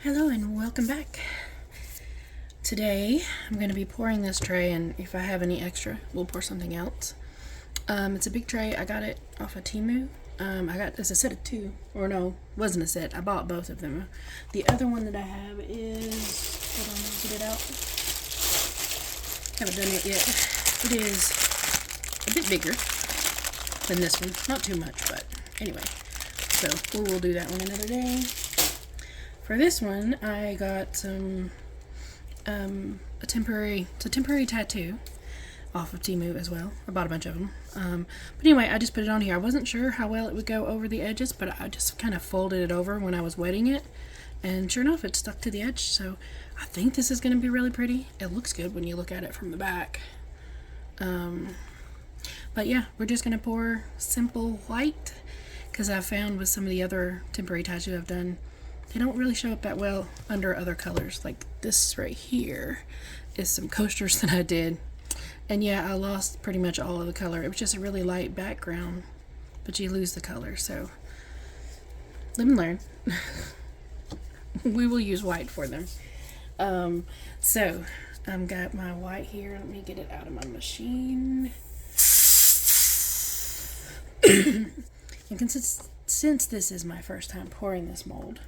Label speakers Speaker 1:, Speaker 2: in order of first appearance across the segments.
Speaker 1: Hello and welcome back. Today I'm going to be pouring this tray, and if I have any extra we'll pour something else. It's a big tray. I got it off of Temu. I got this a set of two, or no, wasn't a set. I bought both of them. The other one that I have is, hold on, let me get it out. Haven't done it yet. It is a bit bigger than this one. Not too much, but anyway. So we'll do that one another day. For this one, I got some a temporary tattoo off of Temu as well. I bought a bunch of them. But anyway, I just put it on here. I wasn't sure how well it would go over the edges, but I just kind of folded it over when I was wetting it, and sure enough, it stuck to the edge. So I think this is going to be really pretty. It looks good when you look at it from the back. But yeah, we're just going to pour simple white, because I found with some of the other temporary tattoos I've done, they don't really show up that well under other colors. Like this right here is some coasters that I did. And yeah, I lost pretty much all of the color. It was just a really light background, but you lose the color. So live and learn. We will use white for them. So I've got my white here. Let me get it out of my machine. And since this is my first time pouring this mold,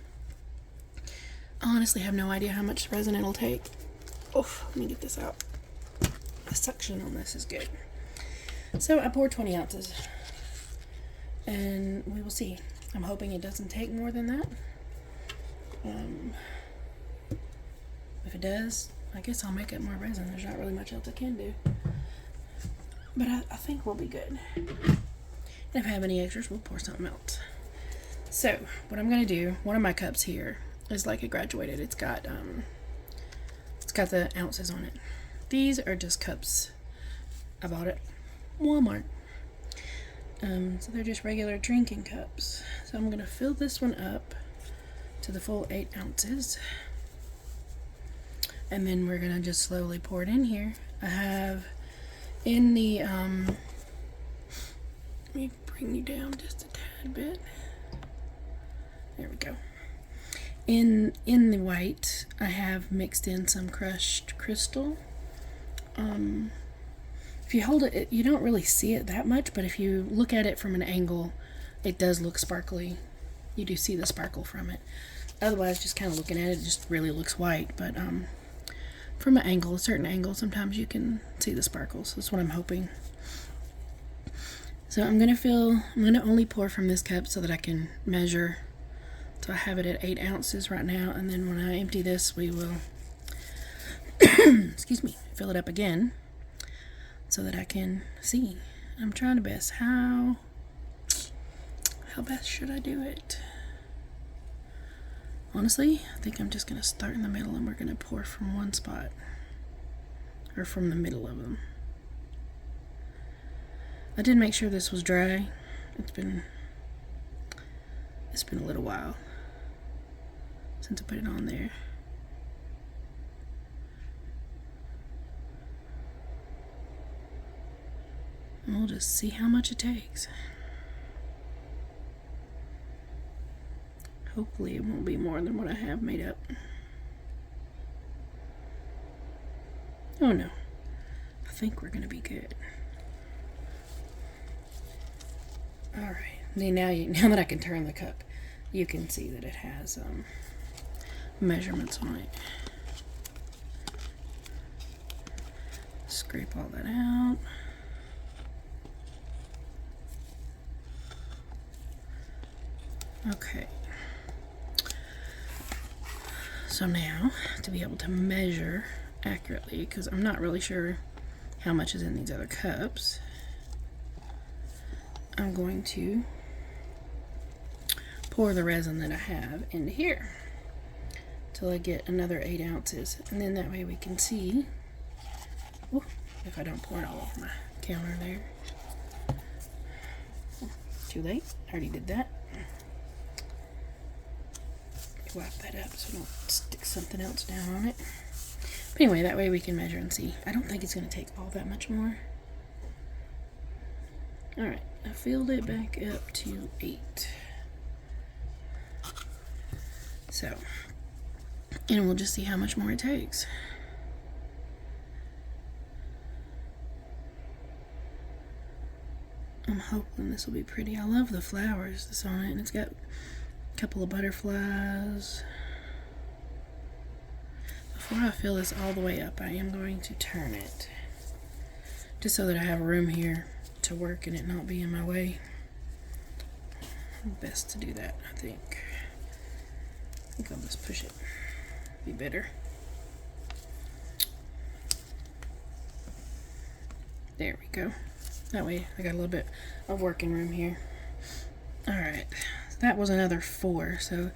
Speaker 1: I honestly have no idea how much resin it'll take. Oof, let me get this out. The suction on this is good. So I poured 20 ounces. And we will see. I'm hoping it doesn't take more than that. If it does, I guess I'll make up more resin. There's not really much else I can do. But I think we'll be good. And if I have any extras, we'll pour something else. So what I'm going to do, one of my cups here is like a graduated. It's got the ounces on it. These are just cups. I bought it at Walmart. So they're just regular drinking cups. So I'm gonna fill this one up to the full 8 ounces, and then we're gonna just slowly pour it in here. I have in the let me bring you down just a tad bit. There we go. In the white, I have mixed in some crushed crystal. If you hold it, you don't really see it that much, but if you look at it from an angle, it does look sparkly. You do see the sparkle from it. Otherwise, just kind of looking at it, it just really looks white. But from an angle, a certain angle, sometimes you can see the sparkles. That's what I'm hoping. So I'm gonna only pour from this cup so that I can measure. So I have it at 8 ounces right now, and then when I empty this, we will excuse me, fill it up again so that I can see. I'm trying to best how best should I do it. Honestly, I think I'm just gonna start in the middle, and we're gonna pour from one spot, or from the middle of them. I did make sure this was dry. It's been a little while since I put it on there. And we'll just see how much it takes. Hopefully it won't be more than what I have made up. Oh no. I think we're gonna be good. Alright. Now that I can turn the cup, you can see that it has measurements on it. Scrape all that out. Okay. So now, to be able to measure accurately, because I'm not really sure how much is in these other cups, I'm going to pour the resin that I have into here till I get another 8 ounces, and then that way we can see. Ooh, if I don't pour it all over my counter there. Too late, I already did that. Wipe that up so I don't stick something else down on it. But anyway, that way we can measure and see. I don't think it's going to take all that much more. Alright, I filled it back up to 8. So And we'll just see how much more it takes. I'm hoping this will be pretty. I love the flowers that's on it, and it's got a couple of butterflies. Before I fill this all the way up, I am going to turn it, just so that I have room here to work and it not be in my way. Best to do that, I think. I think I'll just push it. Be better. There we go. That way I got a little bit of working room here. Alright, that was another 4, so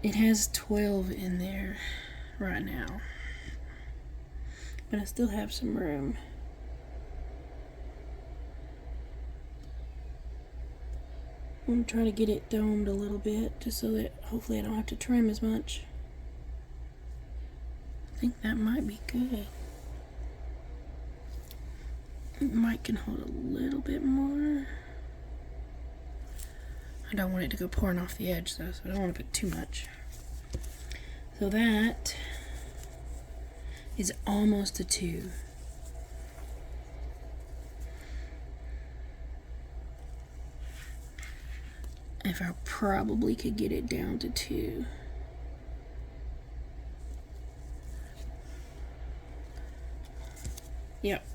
Speaker 1: it has 12 in there right now. But I still have some room. I'm going to try to get it domed a little bit, just so that hopefully I don't have to trim as much. I think that might be good. It might can hold a little bit more. I don't want it to go pouring off the edge though, so I don't want to put too much. So that is almost a 2. If I probably could get it down to 2. Yep.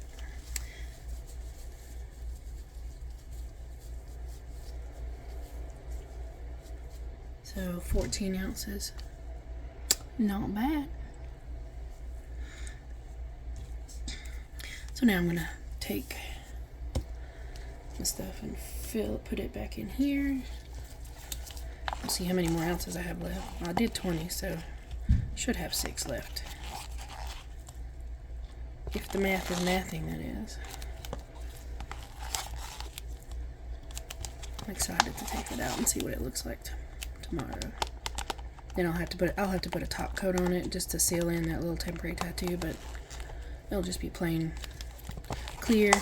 Speaker 1: So 14 ounces. Not bad. So now I'm gonna take the stuff and put it back in here. Let's see how many more ounces I have left. I did 20, so should have 6 left. If the math is mathing, that is. I'm excited to take it out and see what it looks like tomorrow. Then I'll have to put a top coat on it just to seal in that little temporary tattoo, but it'll just be plain clear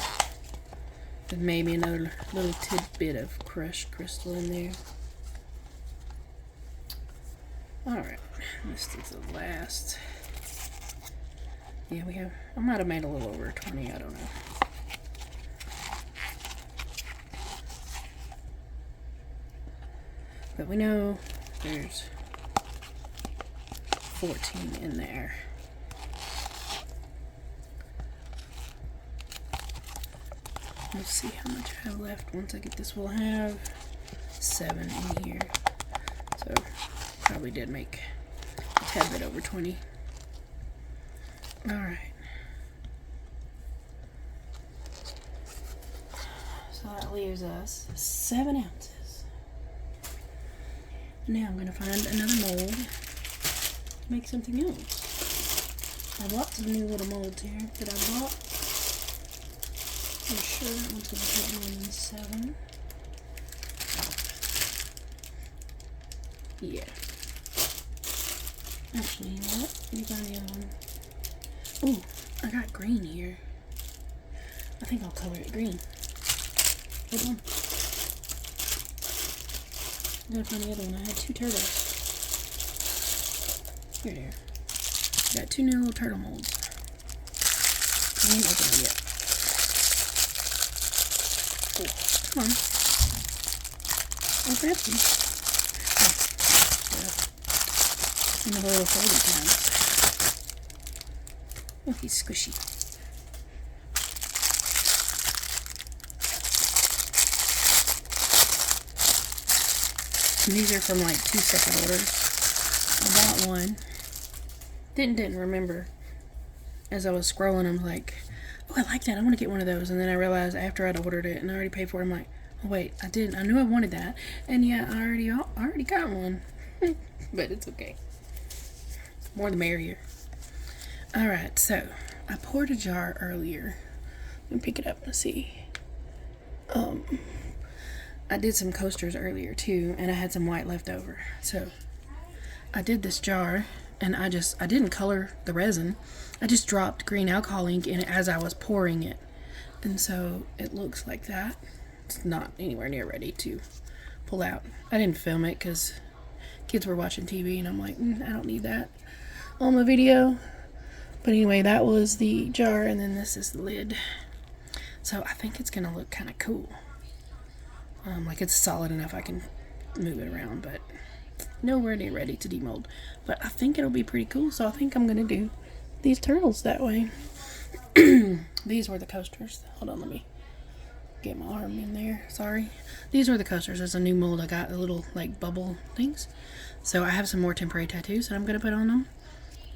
Speaker 1: with maybe another little tidbit of crushed crystal in there. Alright, this is the last. Yeah, I might have made a little over 20, I don't know. But we know there's 14 in there. Let's see how much I have left. Once I get this, we'll have 7 in here. So probably did make a tad bit over 20. Alright. So that leaves us 7 ounces. Now I'm going to find another mold to make something else. I have lots of new little molds here that I bought. I'm sure that one's going to take more than 7. Yeah. Actually, you know what? Let me find the other one. Ooh, I got green here. I think I'll color it green. Hold on. I gotta find the other one. I had 2 turtles. Here they are. Got 2 new little turtle molds. I ain't open them yet. Oh, come on. Open up. In the little folding tabs. Oh, he's squishy. And these are from like 2 separate orders. I bought one. Didn't remember. As I was scrolling, I'm like, oh, I like that. I want to get one of those. And then I realized after I'd ordered it and I already paid for it, I'm like, oh wait, I didn't. I knew I wanted that. And yeah, I already got one. But it's okay. More the merrier. Alright, so I poured a jar earlier. Let me pick it up and see. I did some coasters earlier too, and I had some white left over. So I did this jar, and I didn't color the resin. I just dropped green alcohol ink in it as I was pouring it. And so it looks like that. It's not anywhere near ready to pull out. I didn't film it because Kids were watching TV, and I'm like, I don't need that on my video. But anyway, that was the jar, and then this is the lid. So I think it's gonna look kind of cool. Like it's solid enough I can move it around, but nowhere near ready to demold. But I think it'll be pretty cool, so I think I'm gonna do these turtles that way. These were the coasters. Hold on, let me get my arm in there. Sorry. These were the coasters. There's a new mold I got, the little like bubble things. So I have some more temporary tattoos that I'm gonna put on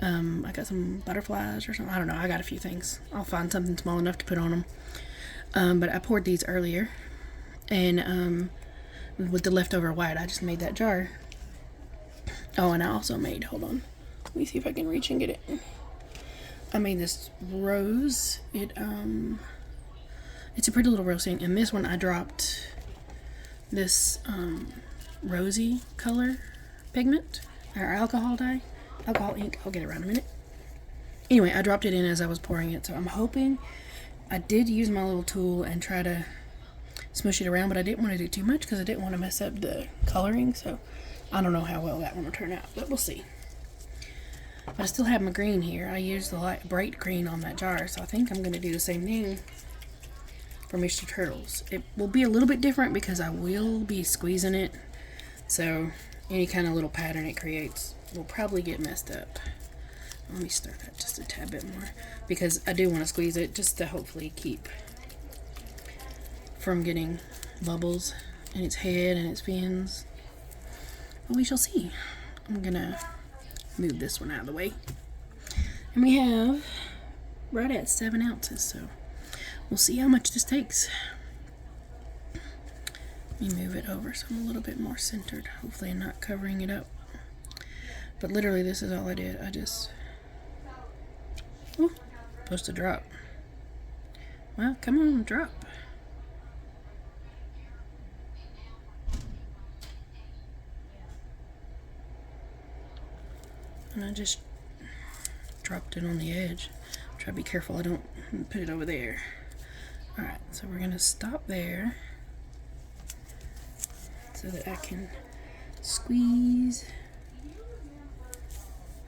Speaker 1: them. I got some butterflies or something. I don't know. I got a few things. I'll find something small enough to put on them. But I poured these earlier, and with the leftover white, I just made that jar. Oh, and I also made, hold on, let me see if I can reach and get it. I made this rose. It's a pretty little rose thing, and this one I dropped this rosy color pigment, or alcohol dye, alcohol ink. I'll get it around in a minute. Anyway, I dropped it in as I was pouring it, so I'm hoping. I did use my little tool and try to smush it around, but I didn't want to do too much because I didn't want to mess up the coloring, so I don't know how well that one will turn out, but we'll see. But I still have my green here. I used the light bright green on that jar, so I think I'm going to do the same thing for Mr. Turtles. It will be a little bit different because I will be squeezing it, so any kind of little pattern it creates will probably get messed up. Let me start that just a tad bit more because I do want to squeeze it just to hopefully keep from getting bubbles in its head and its fins. But we shall see. I'm gonna move this one out of the way. And we have right at 7 ounces, so we'll see how much this takes. Let me move it over so I'm a little bit more centered. Hopefully I'm not covering it up. But literally this is all I did. I just... Ooh, supposed to drop. Well, come on, drop. And I just dropped it on the edge. Try to be careful I don't put it over there. Alright, so we're going to stop there so that I can squeeze.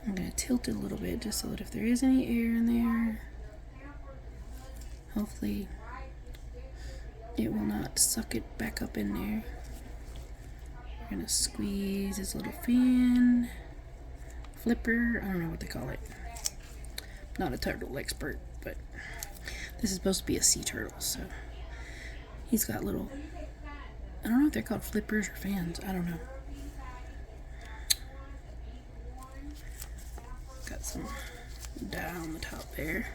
Speaker 1: I'm going to tilt it a little bit just so that if there is any air in there, hopefully it will not suck it back up in there. We're going to squeeze this little fin. Flipper, I don't know what they call it. Not a turtle expert, but this is supposed to be a sea turtle, so he's got little, I don't know if they're called flippers or fans, I don't know. Got some dye on the top there.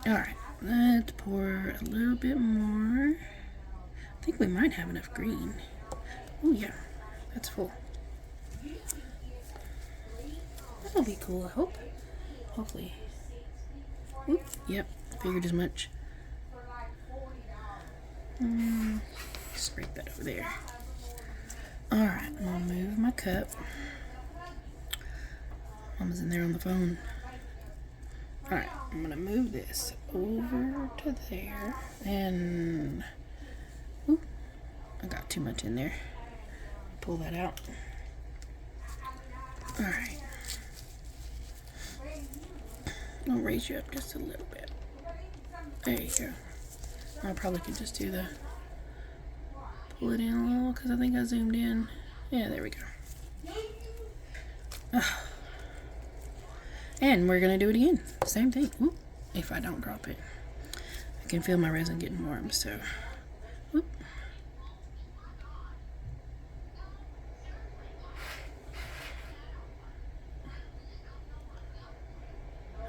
Speaker 1: Alright, let's pour a little bit more. I think we might have enough green. Oh yeah, that's full. That'll be cool, I hope. Hopefully. Oop, yep, figured as much. Scrape that over there. Alright, I'm gonna move my cup. Mama's in there on the phone. Alright, I'm gonna move this over to there. And ooh, I got too much in there. Pull that out. Alright. I'll raise you up just a little bit. There you go. I probably could just do the pull it in a little because I think I zoomed in. Yeah, there we go. And we're gonna do it again. Same thing. Whoop. If I don't drop it, I can feel my resin getting warm. So, whoop.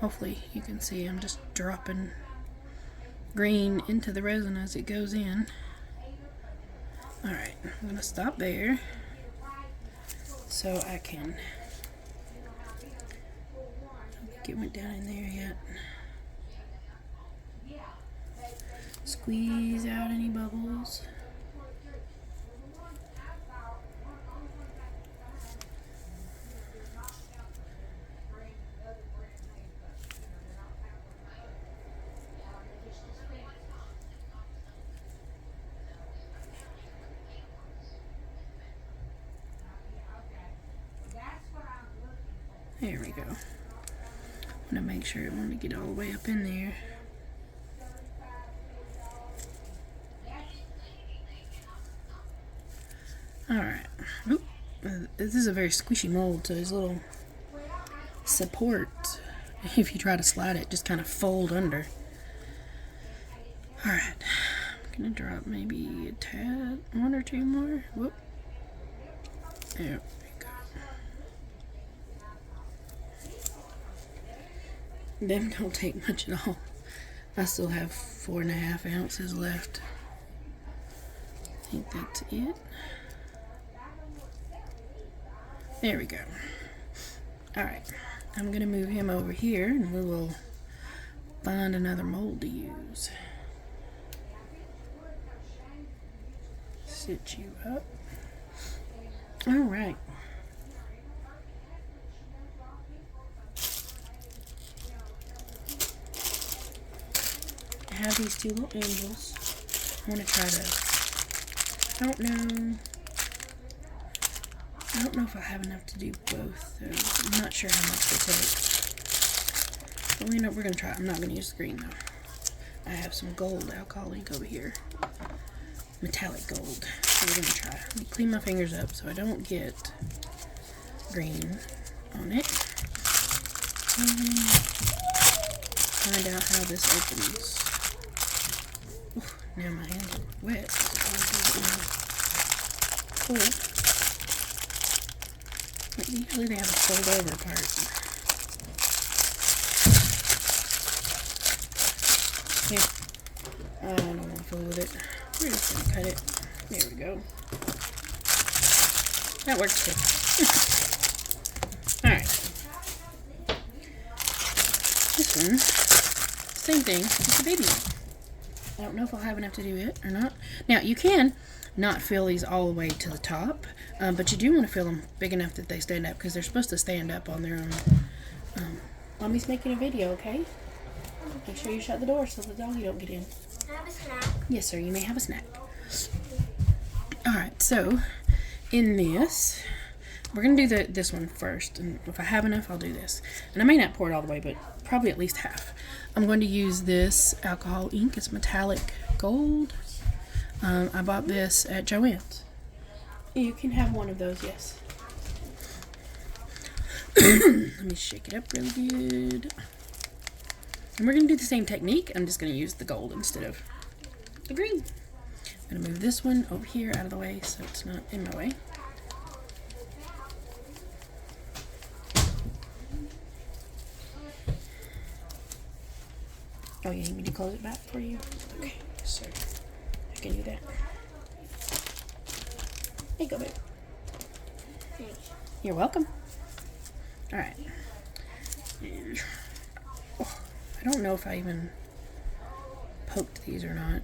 Speaker 1: Hopefully you can see I'm just dropping green into the resin as it goes in. Alright, I'm going to stop there so I can, I don't think it went down in there yet. Squeeze out any bubbles. There we go. I'm going to make sure I want to get all the way up in there. Alright. This is a very squishy mold, so there's a little support. If you try to slide it, just kind of fold under. Alright. I'm going to drop maybe a tad, one or two more. Whoop. There we go. Them don't take much at all. I still have 4.5 ounces left. I think that's it. There we go. Alright, I'm going to move him over here and we will find another mold to use. Sit you up. Alright. I have these two little angels. I want to try to, I don't know if I have enough to do both. I'm not sure how much they take. But we're going to try. I'm not going to use the green though. I have some gold alcohol ink over here. Metallic gold. So we're going to try. Let me clean my fingers up so I don't get green on it. And find out how this opens. Oof, now my hands are wet. So cold. But usually they have a fold over part. Yeah. I don't want to fool with it. We're just going to cut it. There we go. That works good. Alright. This one, same thing. It's a baby one. I don't know if I'll have enough to do it or not. Now, you can not fill these all the way to the top, but you do want to fill them big enough that they stand up because they're supposed to stand up on their own. Mommy's making a video, okay? Make sure you shut the door so the doggy don't get in.
Speaker 2: Can I have a snack?
Speaker 1: Yes, sir. You may have a snack. Alright, so in this, we're going to do this one first. And if I have enough, I'll do this. And I may not pour it all the way, but probably at least half. I'm going to use this alcohol ink. It's metallic gold. I bought this at Joann's. You can have one of those, yes. Let me shake it up really good. And we're going to do the same technique. I'm just going to use the gold instead of the green. I'm going to move this one over here out of the way so it's not in my way. Oh, you need me to close it back for you? Okay, so I can do that. There you go, babe.
Speaker 2: Thanks.
Speaker 1: You're welcome. Alright. Oh, I don't know if I even poked these or not.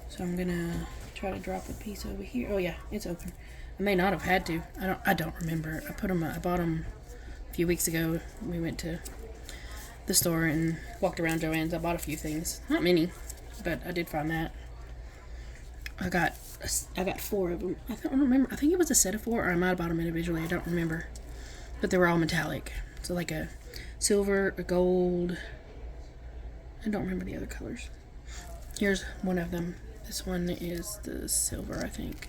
Speaker 1: So I'm gonna try to drop a piece over here. Oh yeah, it's open. I may not have had to. I don't remember. I bought them a few weeks ago. We went to the store and walked around Joann's. I bought a few things. Not many, but I did find that. I got 4 of them. I don't remember. I think it was a set of 4, or I might have bought them individually. I don't remember. But they were all metallic. So like a silver, a gold. I don't remember the other colors. Here's one of them. This one is the silver, I think.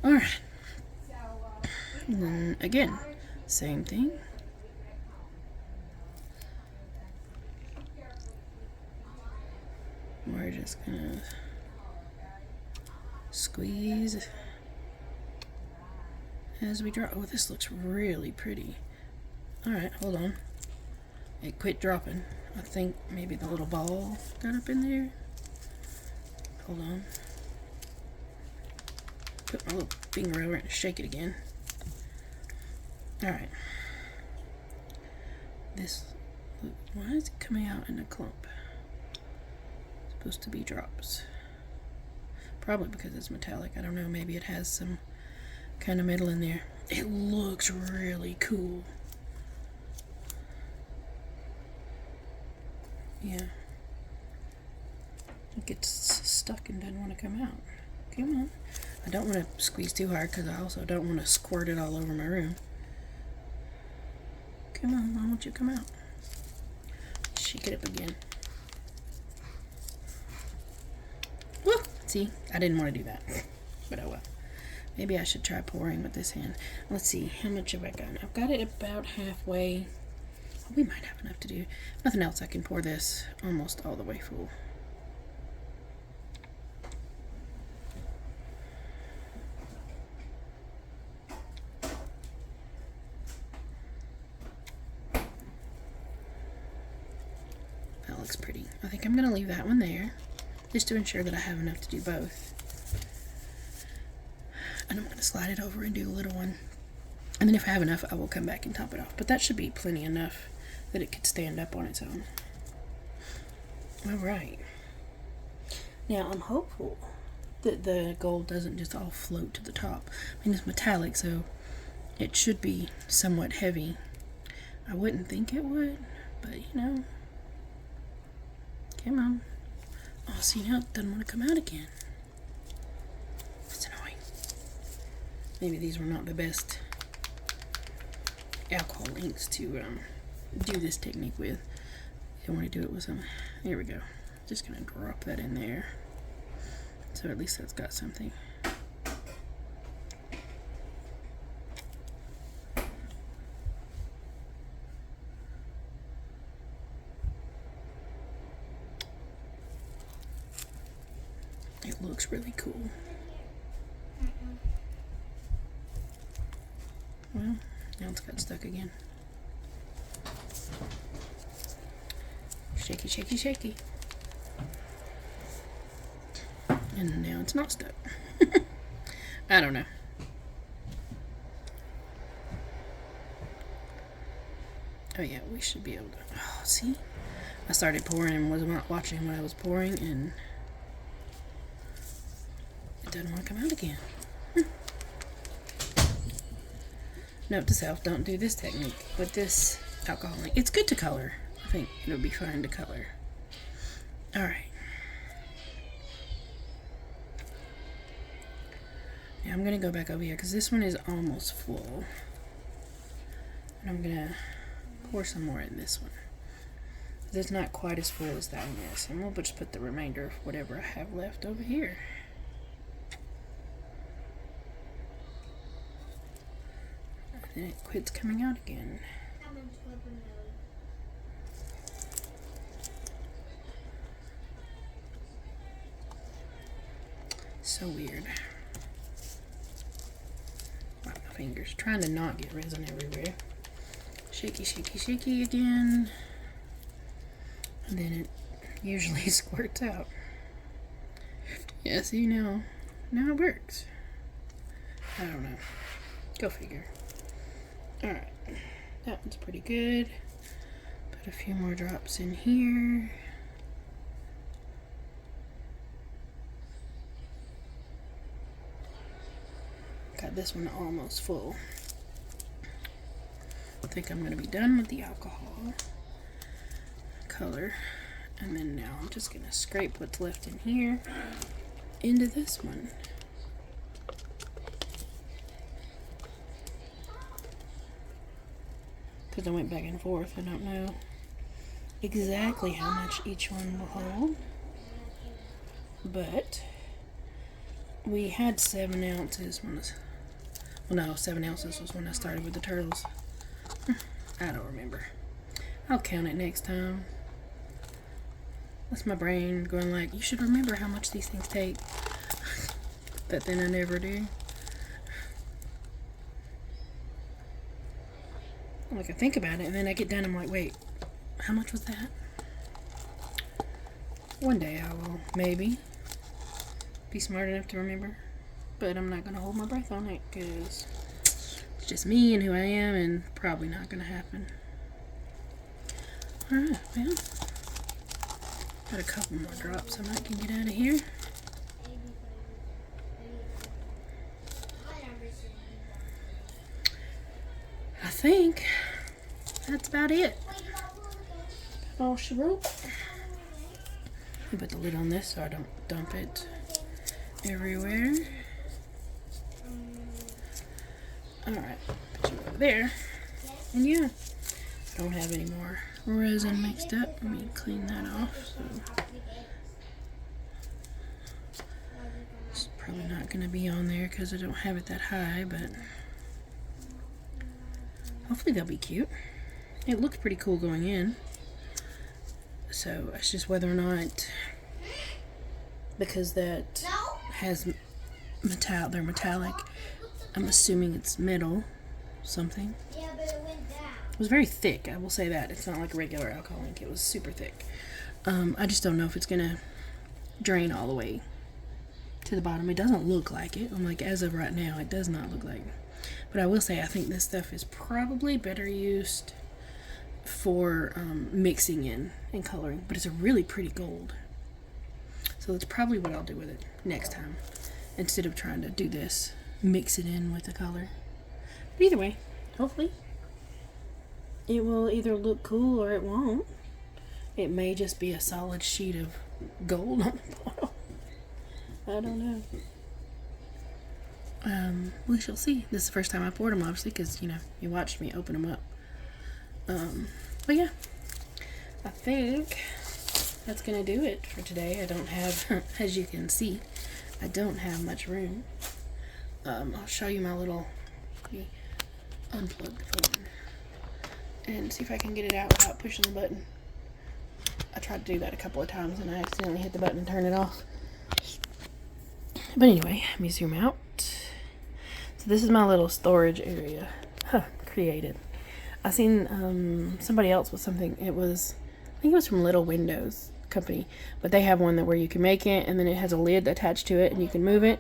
Speaker 1: Alright. And then again, same thing. We're just gonna squeeze as we drop. Oh, this looks really pretty. Alright, hold on. It quit dropping. I think maybe the little ball got up in there. Hold on. Put my little finger over it and shake it again. Alright. This, why is it coming out in a clump? It's supposed to be drops. Probably because it's metallic. I don't know, maybe it has some kind of metal in there. It looks really cool. Yeah. It gets stuck and doesn't want to come out. Come on. I don't want to squeeze too hard because I also don't want to squirt it all over my room. Come on, why won't you come out? Shake it up again. Woo! See, I didn't want to do that, but oh well. Maybe I should try pouring with this hand. Let's see, how much have I got? I've got it about halfway. We might have enough to do. Nothing else, I can pour this almost all the way full. That looks pretty. I think I'm going to leave that one there, just to ensure that I have enough to do both. And I'm going to slide it over and do a little one. And then if I have enough, I will come back and top it off. But that should be plenty enough that it could stand up on its own. Alright. Now, I'm hopeful that the gold doesn't just all float to the top. I mean, it's metallic, so it should be somewhat heavy. I wouldn't think it would, but you know. Come on. Oh, see, now it doesn't want to come out again. It's annoying. Maybe these were not the best alcohol inks to do this technique with. I want to do it with some. There we go. Just gonna drop that in there, so at least that's got something. It looks really cool. Well, now it's got stuck again. Shaky, shaky, shaky. And now it's not stuck. I don't know. Oh yeah, we should be able to. Oh, see? I started pouring and was not watching what I was pouring, and it doesn't want to come out again. Note to self, don't do this technique with this alcohol ink. It's good to color. I think it'll be fine to color. Alright. Now I'm going to go back over here because this one is almost full. And I'm going to pour some more in this one. It's not quite as full as that one is. And we'll just put the remainder of whatever I have left over here. And it quits coming out again. So weird. Wow, my fingers. Trying to not get resin everywhere. Shaky, shaky, shaky again. And then it usually squirts out. Yeah, see now it works. I don't know. Go figure. Alright, that one's pretty good. Put a few more drops in here. Got this one almost full. I think I'm going to be done with the alcohol color. And then now I'm just going to scrape what's left in here into this one. Because I went back and forth. I don't know exactly how much each one will hold. But we had 7 ounces when well, no, 7 ounces was when I started with the turtles. I don't remember. I'll count it next time. That's my brain going like, you should remember how much these things take. But then I never do. Like I think about it and then I get done, I'm like, wait, how much was that? One day I will maybe be smart enough to remember, but I'm not going to hold my breath on it because it's just me and who I am and probably not going to happen. Alright, well, got a couple more drops I might can get out of here. I think that's about it. All she wrote. Let me put the lid on this so I don't dump it everywhere. Alright, put you over there. And yeah, I don't have any more resin mixed up. Let me clean that off. So it's probably not going to be on there because I don't have it that high, but hopefully they'll be cute. It looks pretty cool going in. So it's just whether or not, because that has they're metallic, I'm assuming it's metal something.
Speaker 2: Yeah, but it went down.
Speaker 1: It was very thick, I will say that. It's not like regular alcohol ink. It was super thick. I just don't know if it's gonna drain all the way to the bottom. It doesn't look like it. I'm like, as of right now, it does not look like it. But I will say, I think this stuff is probably better used for mixing in and coloring. But it's a really pretty gold. So that's probably what I'll do with it next time. Instead of trying to do this, mix it in with the color. But either way, hopefully it will either look cool or it won't. It may just be a solid sheet of gold on the bottle. I don't know. We shall see. This is the first time I poured them, obviously, because, you know, you watched me open them up. But yeah, I think that's going to do it for today. I don't have, as you can see, I don't have much room. I'll show you my little, let me unplug the phone and see if I can get it out without pushing the button. I tried to do that a couple of times and I accidentally hit the button and turned it off. But anyway, let me zoom out. So this is my little storage area created. I seen somebody else with something. I think it was from Little Windows Company, but they have one that where you can make it and then it has a lid attached to it and you can move it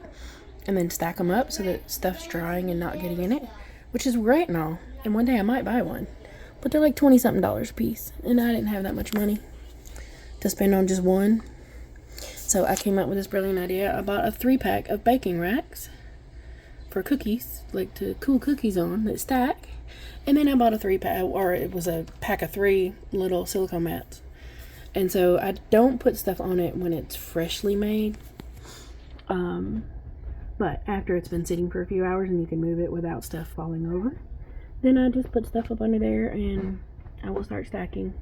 Speaker 1: and then stack them up so that stuff's drying and not getting in it, which is great and all. And one day I might buy one, but they're like $20-something a piece, and I didn't have that much money to spend on just one. So I came up with this brilliant idea. I bought a 3-pack of baking racks for cookies, like to cool cookies on that stack. And then I bought a 3-pack, or it was a pack of 3 little silicone mats. And so I don't put stuff on it when it's freshly made. But after it's been sitting for a few hours and you can move it without stuff falling over, then I just put stuff up under there and I will start stacking.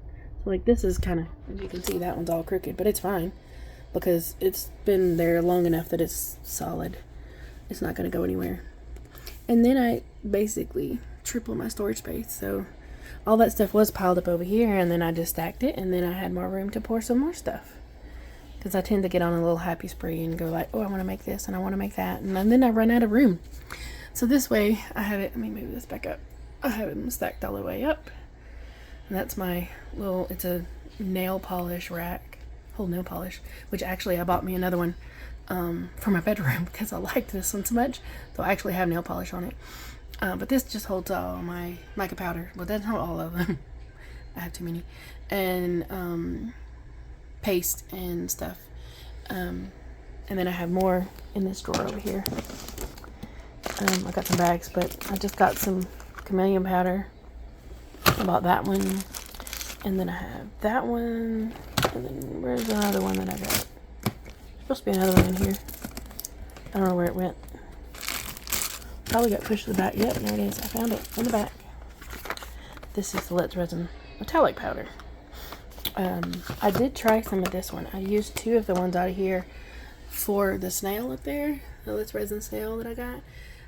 Speaker 1: So like this is kind of, as you can see, that one's all crooked, but it's fine because it's been there long enough that it's solid. It's not going to go anywhere. And then I basically triple my storage space. So all that stuff was piled up over here and then I just stacked it and then I had more room to pour some more stuff. Because I tend to get on a little happy spree and go like, oh, I want to make this and I want to make that. And then I run out of room. So this way I have it, let me move this back up. I have it stacked all the way up. And that's my little, it's a nail polish rack, whole nail polish, which actually I bought me another one for my bedroom because I liked this one so much. So I actually have nail polish on it. But this just holds all my mica powder. Well, that's not all of them. I have too many. And paste and stuff. And then I have more in this drawer over here. I got some bags, but I just got some chameleon powder. I bought that one. And then I have that one. And then where's the other one that I got? There's supposed to be another one in here. I don't know where it went. Probably got pushed to the back. Yep, there it is. I found it in the back. This is the Let's Resin metallic powder. I did try some of this one. I used 2 of the ones out of here for the snail up there, the Let's Resin snail that I got.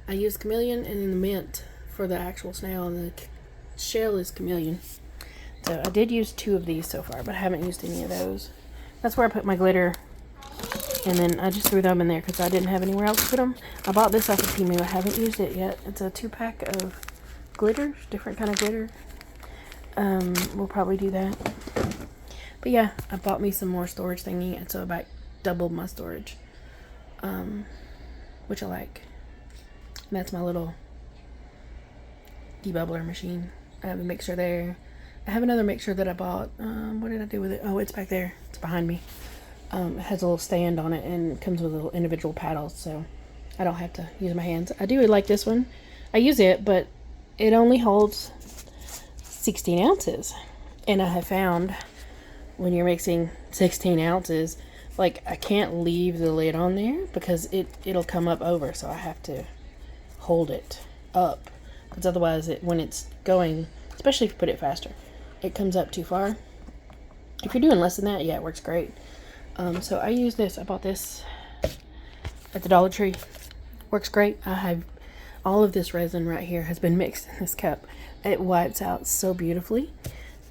Speaker 1: I used chameleon and then the mint for the actual snail, and the shell is chameleon. So I did use 2 of these so far, but I haven't used any of those. That's where I put my glitter, and then I just threw them in there because I didn't have anywhere else to put them. I bought this off of Temu. I haven't used it yet. It's a 2-pack of glitter, different kind of glitter. We'll probably do that. But yeah, I bought me some more storage thingy, and so about doubled my storage, which I like. And that's my little debubbler machine. I have a mixer there. I have another mixer that I bought. What did I do with it? Oh, it's back there. It's behind me. It has a little stand on it and comes with little individual paddles, so I don't have to use my hands. I do like this one. I use it, but it only holds 16 ounces. And I have found when you're mixing 16 ounces, like I can't leave the lid on there because it'll come up over, so I have to hold it up because otherwise when it's going, especially if you put it faster, it comes up too far. If you're doing less than that, yeah, it works great. So I use this. I bought this at the Dollar Tree. Works great. I have all of this resin right here has been mixed in this cup. It wipes out so beautifully.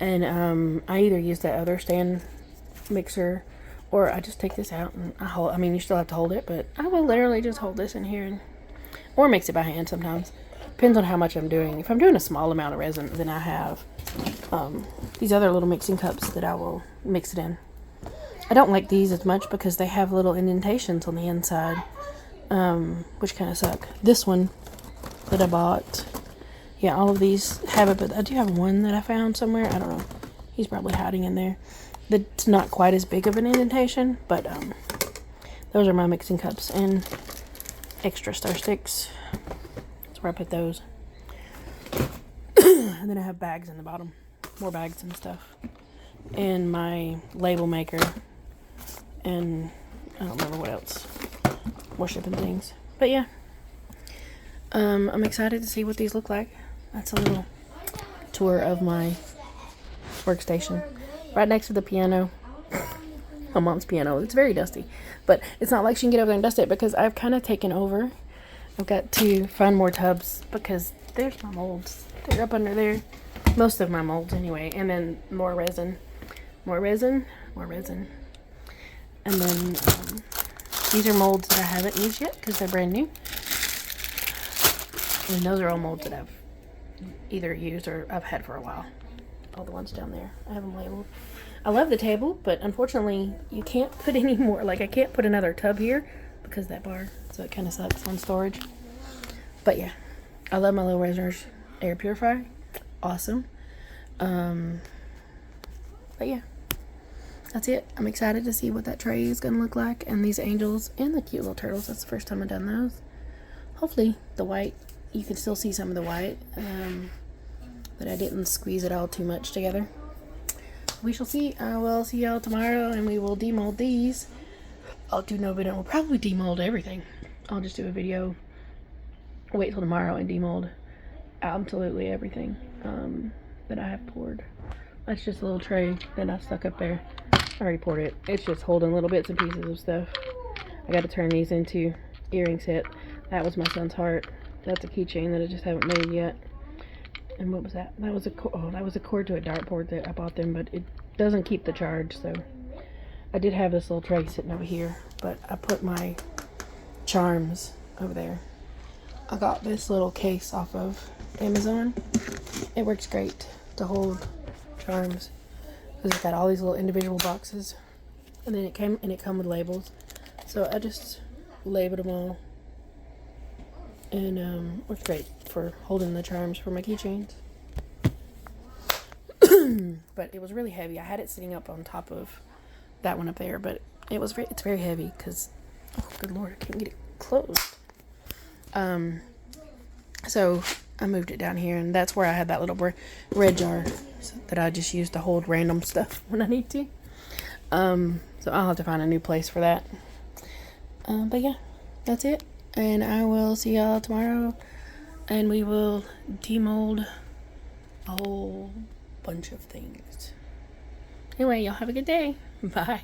Speaker 1: And I either use that other stand mixer, or I just take this out and I hold. I mean, you still have to hold it, but I will literally just hold this in here, or mix it by hand sometimes. Depends on how much I'm doing. If I'm doing a small amount of resin, then I have these other little mixing cups that I will mix it in. I don't like these as much because they have little indentations on the inside, which kind of suck. This one that I bought, yeah, all of these have it, but I do have one that I found somewhere. I don't know. He's probably hiding in there. That's not quite as big of an indentation, but those are my mixing cups and extra stir sticks. That's where I put those. And then I have bags in the bottom, more bags and stuff, and my label maker, and I don't remember what else, more shipping things. But yeah, I'm excited to see what these look like. That's a little tour of my workstation. Right next to the piano, my mom's piano. It's very dusty, but it's not like she can get over there and dust it because I've kind of taken over. I've got to find more tubs because there's my molds. They're up under there. Most of my molds anyway. And then more resin. More resin. More resin. And then these are molds that I haven't used yet because they're brand new. And those are all molds that I've either used or I've had for a while. All the ones down there. I have them labeled. I love the table, but unfortunately you can't put any more. Like, I can't put another tub here because of that bar. So it kind of sucks on storage. But yeah, I love my Low Resoners air purifier. Awesome. But yeah, that's it. I'm excited to see what that tray is going to look like. And these angels and the cute little turtles. That's the first time I've done those. Hopefully the white, you can still see some of the white. But I didn't squeeze it all too much together. We shall see. I will see y'all tomorrow, and we will demold these. I'll do no video. We'll probably demold everything. I'll just do a video. Wait till tomorrow and demold absolutely everything that I have poured. That's just a little tray that I stuck up there. I already poured it. It's just holding little bits and pieces of stuff. I got to turn these into earring set. That was my son's heart. That's a keychain that I just haven't made yet. And what was that? That was a cord to a dartboard that I bought them, but it doesn't keep the charge. So I did have this little tray sitting over here, but I put my charms over there. I got this little case off of Amazon. It works great to hold charms because it's got all these little individual boxes, and then it come with labels. So I just labeled them all, and works great for holding the charms for my keychains. But it was really heavy. I had it sitting up on top of that one up there, but it's very heavy because, oh good lord, I can't get it closed. So I moved it down here, and that's where I had that little red jar that I just use to hold random stuff when I need to. So I'll have to find a new place for that. But yeah, that's it. And I will see y'all tomorrow, and we will demold a whole bunch of things. Anyway, y'all have a good day. Bye.